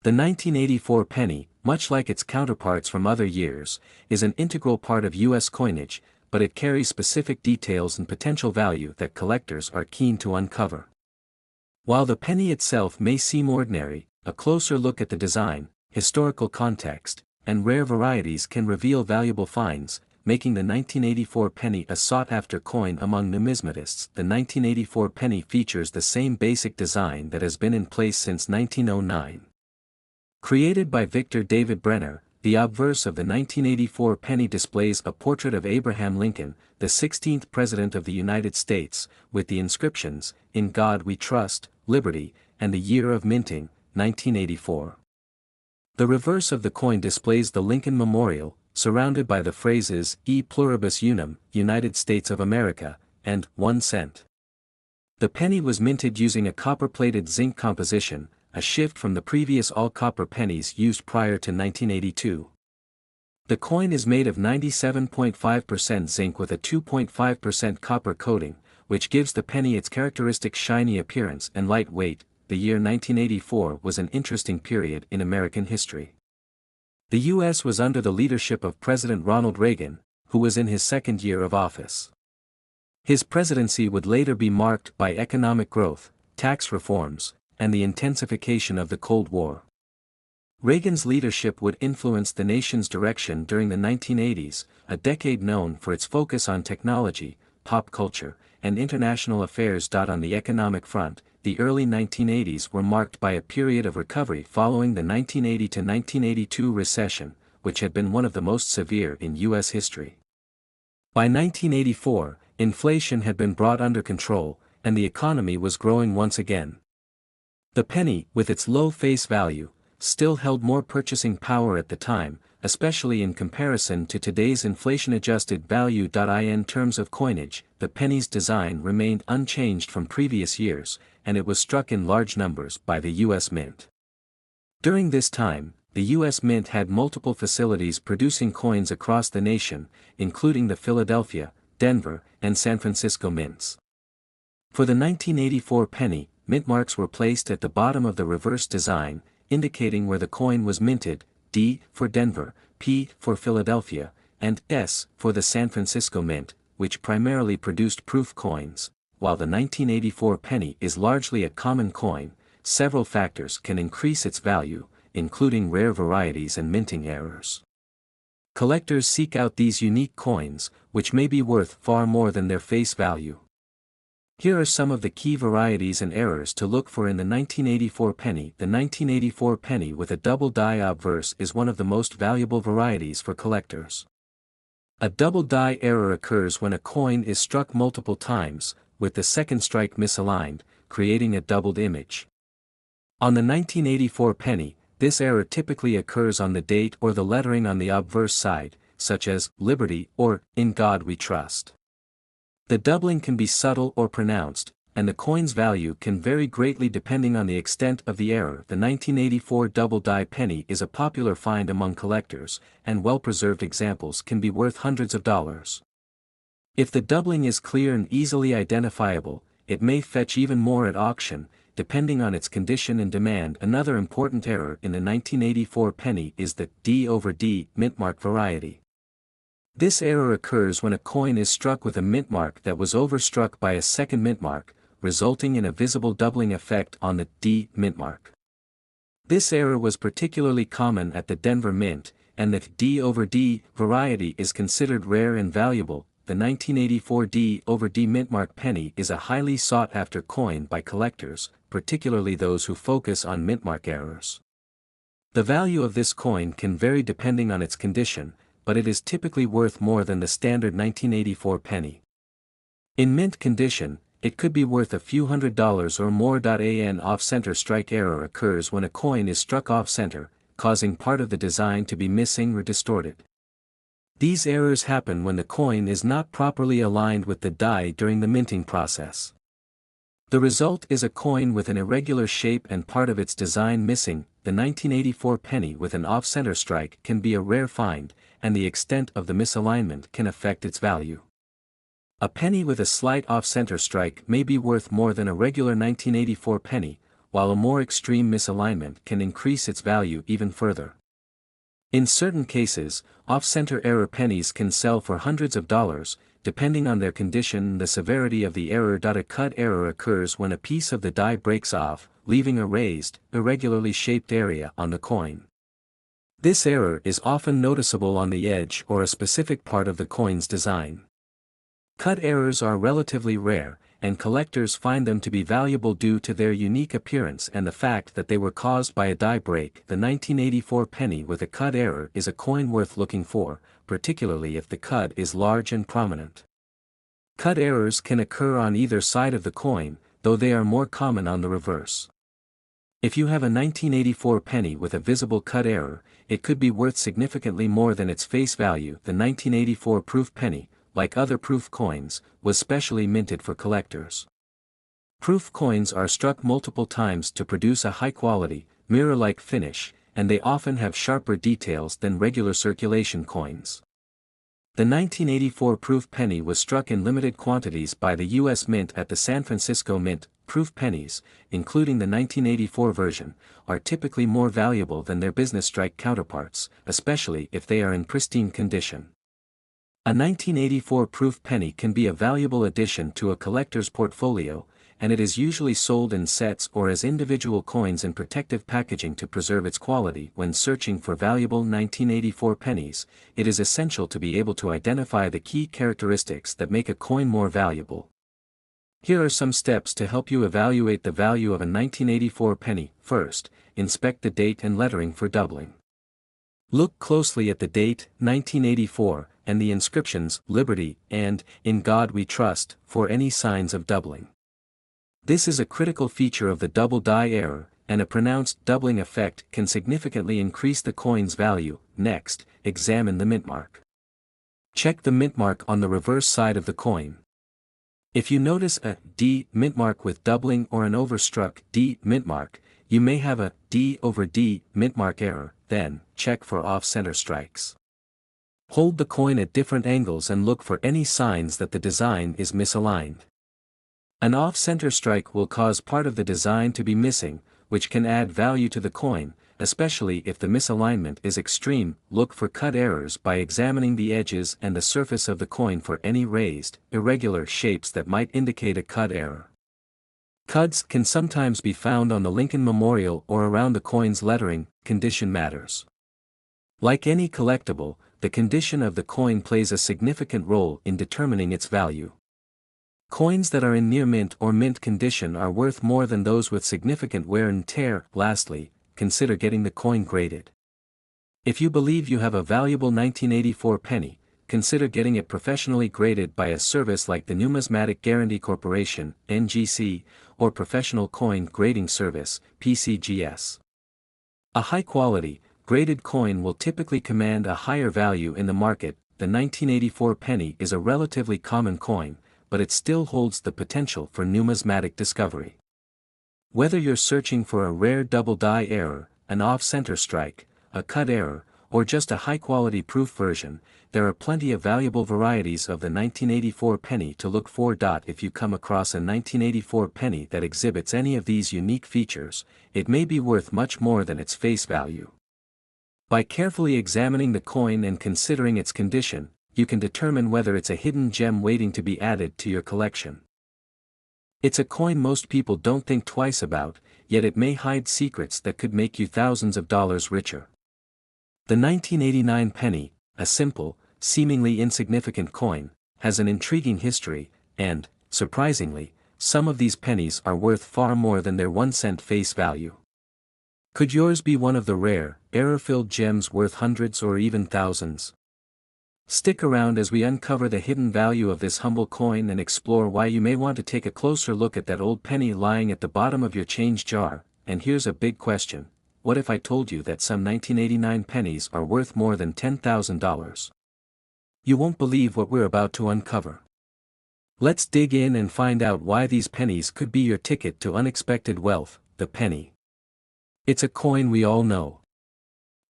The 1984 penny, much like its counterparts from other years, is an integral part of U.S. coinage, but it carries specific details and potential value that collectors are keen to uncover. While the penny itself may seem ordinary, a closer look at the design, historical context, and rare varieties can reveal valuable finds, making the 1984 penny a sought-after coin among numismatists. The 1984 penny features the same basic design that has been in place since 1909. Created by Victor David Brenner, the obverse of the 1984 penny displays a portrait of Abraham Lincoln, the 16th President of the United States, with the inscriptions, "In God We Trust, Liberty," and the year of minting, 1984. The reverse of the coin displays the Lincoln Memorial, surrounded by the phrases "E pluribus unum, United States of America," and 1 cent. The penny was minted using a copper-plated zinc composition, a shift from the previous all-copper pennies used prior to 1982. The coin is made of 97.5% zinc with a 2.5% copper coating, which gives the penny its characteristic shiny appearance and light weight. The year 1984 was an interesting period in American history. The U.S. was under the leadership of President Ronald Reagan, who was in his second year of office. His presidency would later be marked by economic growth, tax reforms, and the intensification of the Cold War. Reagan's leadership would influence the nation's direction during the 1980s, a decade known for its focus on technology, pop culture, and international affairs. On the economic front, the early 1980s were marked by a period of recovery following the 1980 to 1982 recession, which had been one of the most severe in U.S. history. By 1984, inflation had been brought under control, and the economy was growing once again. The penny, with its low face value, still held more purchasing power at the time, especially in comparison to today's inflation-adjusted value. In terms of coinage, the penny's design remained unchanged from previous years, and it was struck in large numbers by the U.S. Mint. During this time, the U.S. Mint had multiple facilities producing coins across the nation, including the Philadelphia, Denver, and San Francisco mints. For the 1984 penny, mint marks were placed at the bottom of the reverse design, indicating where the coin was minted: D for Denver, P for Philadelphia, and S for the San Francisco Mint, which primarily produced proof coins. While the 1984 penny is largely a common coin, several factors can increase its value, including rare varieties and minting errors. Collectors seek out these unique coins, which may be worth far more than their face value. Here are some of the key varieties and errors to look for in the 1984 penny. The 1984 penny with a double die obverse is one of the most valuable varieties for collectors. A double die error occurs when a coin is struck multiple times, with the second strike misaligned, creating a doubled image. On the 1984 penny, this error typically occurs on the date or the lettering on the obverse side, such as "Liberty" or "In God We Trust." The doubling can be subtle or pronounced, and the coin's value can vary greatly depending on the extent of the error. The 1984 double die penny is a popular find among collectors, and well-preserved examples can be worth hundreds of dollars. If the doubling is clear and easily identifiable, it may fetch even more at auction, depending on its condition and demand. Another important error in the 1984 penny is the D over D mintmark variety. This error occurs when a coin is struck with a mintmark that was overstruck by a second mintmark, resulting in a visible doubling effect on the D mintmark. This error was particularly common at the Denver Mint, and the D over D variety is considered rare and valuable. The 1984 D over D mintmark penny is a highly sought-after coin by collectors, particularly those who focus on mintmark errors. The value of this coin can vary depending on its condition, but it is typically worth more than the standard 1984 penny. In mint condition, it could be worth a few $100s or more. An off-center strike error occurs when a coin is struck off-center, causing part of the design to be missing or distorted. These errors happen when the coin is not properly aligned with the die during the minting process. The result is a coin with an irregular shape and part of its design missing. The 1984 penny with an off-center strike can be a rare find, and the extent of the misalignment can affect its value. A penny with a slight off-center strike may be worth more than a regular 1984 penny, while a more extreme misalignment can increase its value even further. In certain cases, off-center error pennies can sell for hundreds of dollars, depending on their condition and the severity of the error. A cut error occurs when a piece of the die breaks off, leaving a raised, irregularly shaped area on the coin. This error is often noticeable on the edge or a specific part of the coin's design. Cut errors are relatively rare, and collectors find them to be valuable due to their unique appearance and the fact that they were caused by a die break. The 1984 penny with a cut error is a coin worth looking for, particularly if the cut is large and prominent. Cut errors can occur on either side of the coin, though they are more common on the reverse. If you have a 1984 penny with a visible cut error, it could be worth significantly more than its face value. The 1984 proof penny, like other proof coins, was specially minted for collectors. Proof coins are struck multiple times to produce a high-quality, mirror-like finish, and they often have sharper details than regular circulation coins. The 1984 proof penny was struck in limited quantities by the U.S. Mint at the San Francisco Mint. Proof pennies, including the 1984 version, are typically more valuable than their business strike counterparts, especially if they are in pristine condition. A 1984 proof penny can be a valuable addition to a collector's portfolio, and it is usually sold in sets or as individual coins in protective packaging to preserve its quality. When searching for valuable 1984 pennies, it is essential to be able to identify the key characteristics that make a coin more valuable. Here are some steps to help you evaluate the value of a 1984 penny. First, inspect the date and lettering for doubling. Look closely at the date, 1984, and the inscriptions, Liberty, and, In God We Trust, for any signs of doubling. This is a critical feature of the double die error, and a pronounced doubling effect can significantly increase the coin's value. Next, examine the mint mark. Check the mint mark on the reverse side of the coin. If you notice a D mint mark with doubling or an overstruck D mint mark, you may have a D over D mint mark error. Then, check for off-center strikes. Hold the coin at different angles and look for any signs that the design is misaligned. An off-center strike will cause part of the design to be missing, which can add value to the coin, especially if the misalignment is extreme. Look for cut errors by examining the edges and the surface of the coin for any raised, irregular shapes that might indicate a cut error. Cuts can sometimes be found on the Lincoln Memorial or around the coin's lettering. Condition matters. Like any collectible, the condition of the coin plays a significant role in determining its value. Coins that are in near mint or mint condition are worth more than those with significant wear and tear. Lastly, consider getting the coin graded. If you believe you have a valuable 1984 penny, consider getting it professionally graded by a service like the Numismatic Guarantee Corporation, NGC, or Professional Coin Grading Service, PCGS. A high-quality, graded coin will typically command a higher value in the market. The 1984 penny is a relatively common coin, but it still holds the potential for numismatic discovery. Whether you're searching for a rare double die error, an off-center strike, a cut error, or just a high-quality proof version, there are plenty of valuable varieties of the 1984 penny to look for. If you come across a 1984 penny that exhibits any of these unique features, it may be worth much more than its face value. By carefully examining the coin and considering its condition, you can determine whether it's a hidden gem waiting to be added to your collection. It's a coin most people don't think twice about, yet it may hide secrets that could make you thousands of dollars richer. The 1989 penny, a simple, seemingly insignificant coin, has an intriguing history, and, surprisingly, some of these pennies are worth far more than their 1-cent face value. Could yours be one of the rare, error-filled gems worth hundreds or even thousands? Stick around as we uncover the hidden value of this humble coin and explore why you may want to take a closer look at that old penny lying at the bottom of your change jar. And here's a big question: what if I told you that some 1989 pennies are worth more than $10,000? You won't believe what we're about to uncover. Let's dig in and find out why these pennies could be your ticket to unexpected wealth. The penny. It's a coin we all know.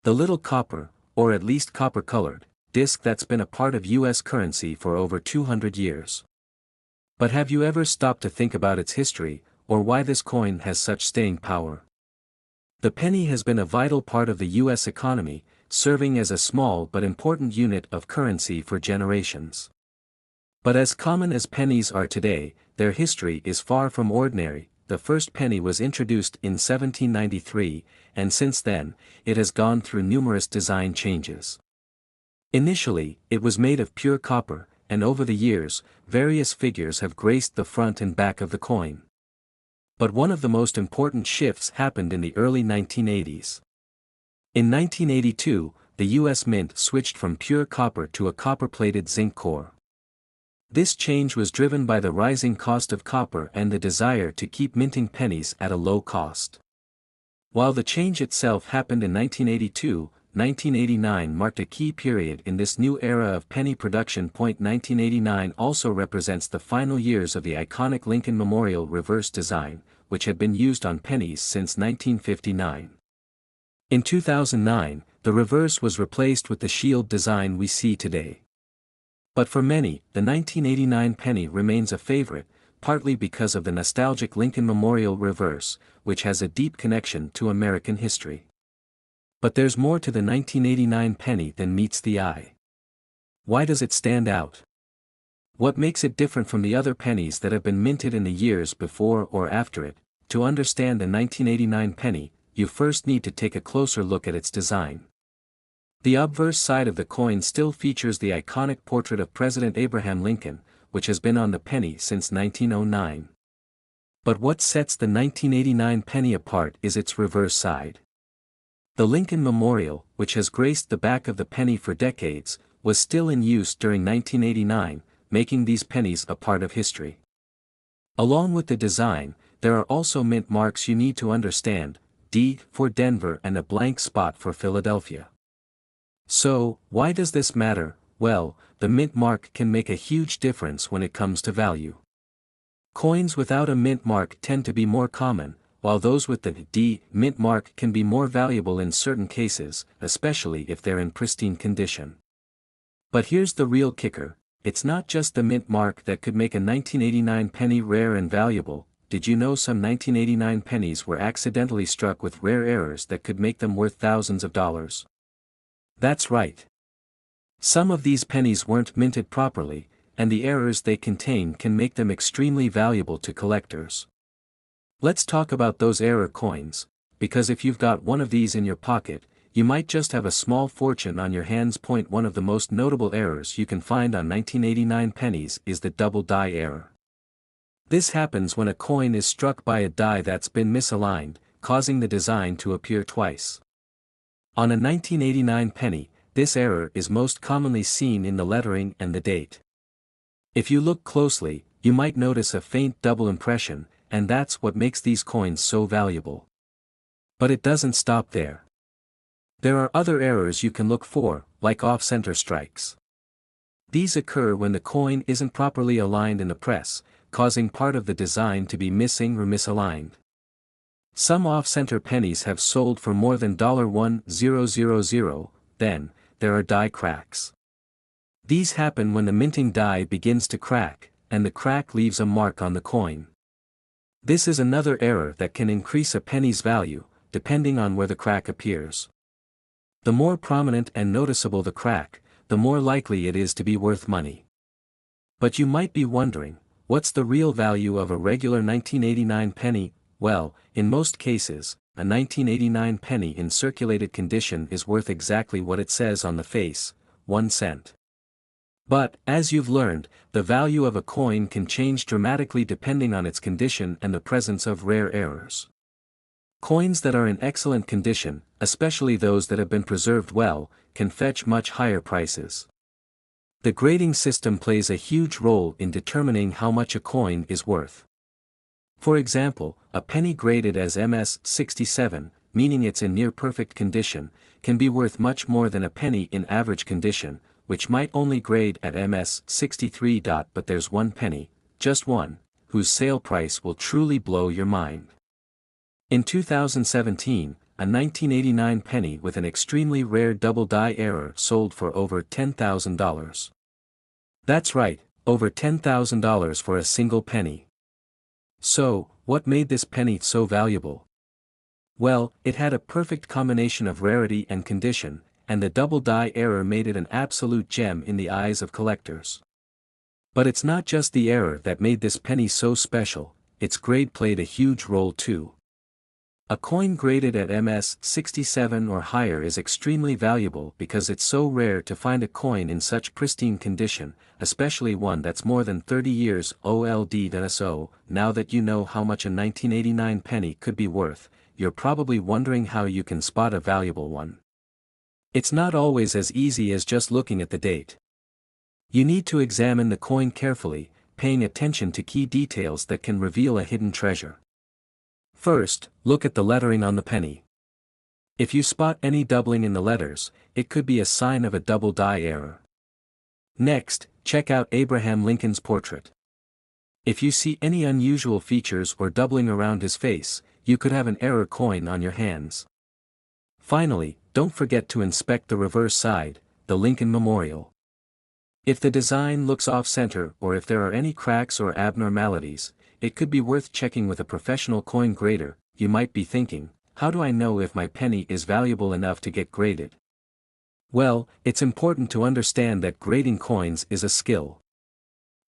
The little copper, or at least copper-colored, disc that's been a part of U.S. currency for over 200 years. But have you ever stopped to think about its history, or why this coin has such staying power. The penny has been a vital part of the U.S. economy, serving as a small but important unit of currency for generations. But as common as pennies are today, their history is far from ordinary. The first penny was introduced in 1793, and since then, it has gone through numerous design changes. Initially, it was made of pure copper, and over the years, various figures have graced the front and back of the coin. But one of the most important shifts happened in the early 1980s. In 1982, the U.S. Mint switched from pure copper to a copper-plated zinc core. This change was driven by the rising cost of copper and the desire to keep minting pennies at a low cost. While the change itself happened in 1982, 1989 marked a key period in this new era of penny production. 1989 also represents the final years of the iconic Lincoln Memorial reverse design, which had been used on pennies since 1959. In 2009, the reverse was replaced with the shield design we see today. But for many, the 1989 penny remains a favorite, partly because of the nostalgic Lincoln Memorial reverse, which has a deep connection to American history. But there's more to the 1989 penny than meets the eye. Why does it stand out? What makes it different from the other pennies that have been minted in the years before or after it? To understand the 1989 penny, you first need to take a closer look at its design. The obverse side of the coin still features the iconic portrait of President Abraham Lincoln, which has been on the penny since 1909. But what sets the 1989 penny apart is its reverse side. The Lincoln Memorial, which has graced the back of the penny for decades, was still in use during 1989, making these pennies a part of history. Along with the design, there are also mint marks you need to understand: D for Denver and a blank spot for Philadelphia. So, why does this matter? Well, the mint mark can make a huge difference when it comes to value. Coins without a mint mark tend to be more common, while those with the D mint mark can be more valuable in certain cases, especially if they're in pristine condition. But here's the real kicker: it's not just the mint mark that could make a 1989 penny rare and valuable. Did you know some 1989 pennies were accidentally struck with rare errors that could make them worth thousands of dollars? That's right. Some of these pennies weren't minted properly, and the errors they contain can make them extremely valuable to collectors. Let's talk about those error coins, because if you've got one of these in your pocket, you might just have a small fortune on your hands. One of the most notable errors you can find on 1989 pennies is the double die error. This happens when a coin is struck by a die that's been misaligned, causing the design to appear twice. On a 1989 penny, this error is most commonly seen in the lettering and the date. If you look closely, you might notice a faint double impression, and that's what makes these coins so valuable. But it doesn't stop there. There are other errors you can look for, like off-center strikes. These occur when the coin isn't properly aligned in the press, causing part of the design to be missing or misaligned. Some off-center pennies have sold for more than $1,000. Then, there are die cracks. These happen when the minting die begins to crack, and the crack leaves a mark on the coin. This is another error that can increase a penny's value, depending on where the crack appears. The more prominent and noticeable the crack, the more likely it is to be worth money. But you might be wondering, what's the real value of a regular 1989 penny? Well, in most cases, a 1989 penny in circulated condition is worth exactly what it says on the face, 1 cent. But, as you've learned, the value of a coin can change dramatically depending on its condition and the presence of rare errors. Coins that are in excellent condition, especially those that have been preserved well, can fetch much higher prices. The grading system plays a huge role in determining how much a coin is worth. For example, a penny graded as MS-67, meaning it's in near-perfect condition, can be worth much more than a penny in average condition, which might only grade at MS-63. But there's one penny, just one, whose sale price will truly blow your mind. In 2017, a 1989 penny with an extremely rare double die error sold for over $10,000. That's right, over $10,000 for a single penny. So, What made this penny so valuable? Well, it had a perfect combination of rarity and condition, and the double die error made it an absolute gem in the eyes of collectors. But it's not just the error that made this penny so special, its grade played a huge role too. A coin graded at MS 67 or higher is extremely valuable because it's so rare to find a coin in such pristine condition, especially one that's more than 30 years old. So, now that you know how much a 1989 penny could be worth, you're probably wondering how you can spot a valuable one. It's not always as easy as just looking at the date. You need to examine the coin carefully, paying attention to key details that can reveal a hidden treasure. First, look at the lettering on the penny. If you spot any doubling in the letters, it could be a sign of a double die error. Next, check out Abraham Lincoln's portrait. If you see any unusual features or doubling around his face, you could have an error coin on your hands. Finally, don't forget to inspect the reverse side, the Lincoln Memorial. If the design looks off-center or if there are any cracks or abnormalities, it could be worth checking with a professional coin grader. You might be thinking, how do I know if my penny is valuable enough to get graded? Well, it's important to understand that grading coins is a skill.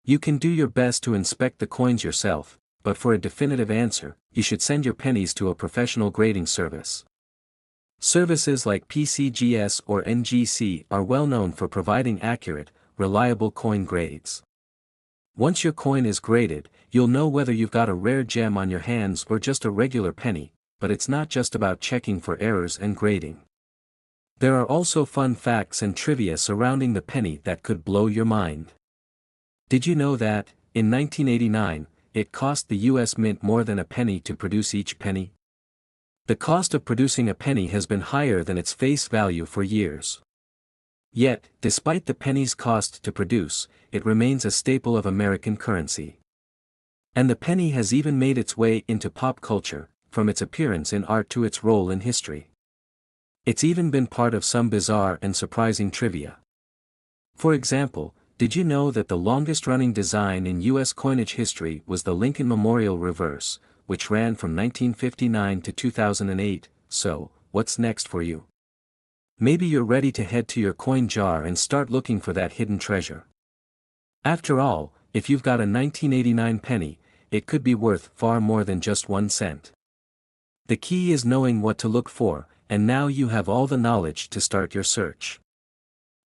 You can do your best to inspect the coins yourself, but for a definitive answer, you should send your pennies to a professional grading service. Services like PCGS or NGC are well known for providing accurate, reliable coin grades. Once your coin is graded, you'll know whether you've got a rare gem on your hands or just a regular penny, but it's not just about checking for errors and grading. There are also fun facts and trivia surrounding the penny that could blow your mind. Did you know that, in 1989, it cost the US Mint more than a penny to produce each penny? The cost of producing a penny has been higher than its face value for years. Yet, despite the penny's cost to produce, it remains a staple of American currency. And the penny has even made its way into pop culture, from its appearance in art to its role in history. It's even been part of some bizarre and surprising trivia. For example, did you know that the longest-running design in U.S. coinage history was the Lincoln Memorial Reverse, which ran from 1959 to 2008, so, what's next for you? Maybe you're ready to head to your coin jar and start looking for that hidden treasure. After all, if you've got a 1989 penny, it could be worth far more than just 1 cent. The key is knowing what to look for, and now you have all the knowledge to start your search.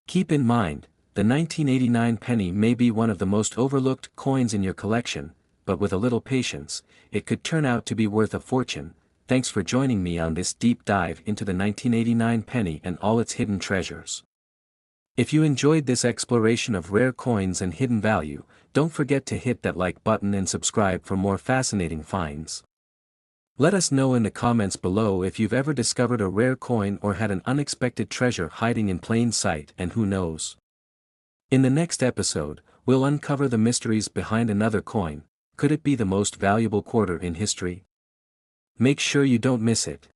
Keep in mind, the 1989 penny may be one of the most overlooked coins in your collection, but with a little patience, it could turn out to be worth a fortune. Thanks for joining me on this deep dive into the 1989 penny and all its hidden treasures. If you enjoyed this exploration of rare coins and hidden value, don't forget to hit that like button and subscribe for more fascinating finds. Let us know in the comments below if you've ever discovered a rare coin or had an unexpected treasure hiding in plain sight, and who knows. In the next episode, we'll uncover the mysteries behind another coin. Could it be the most valuable quarter in history? Make sure you don't miss it.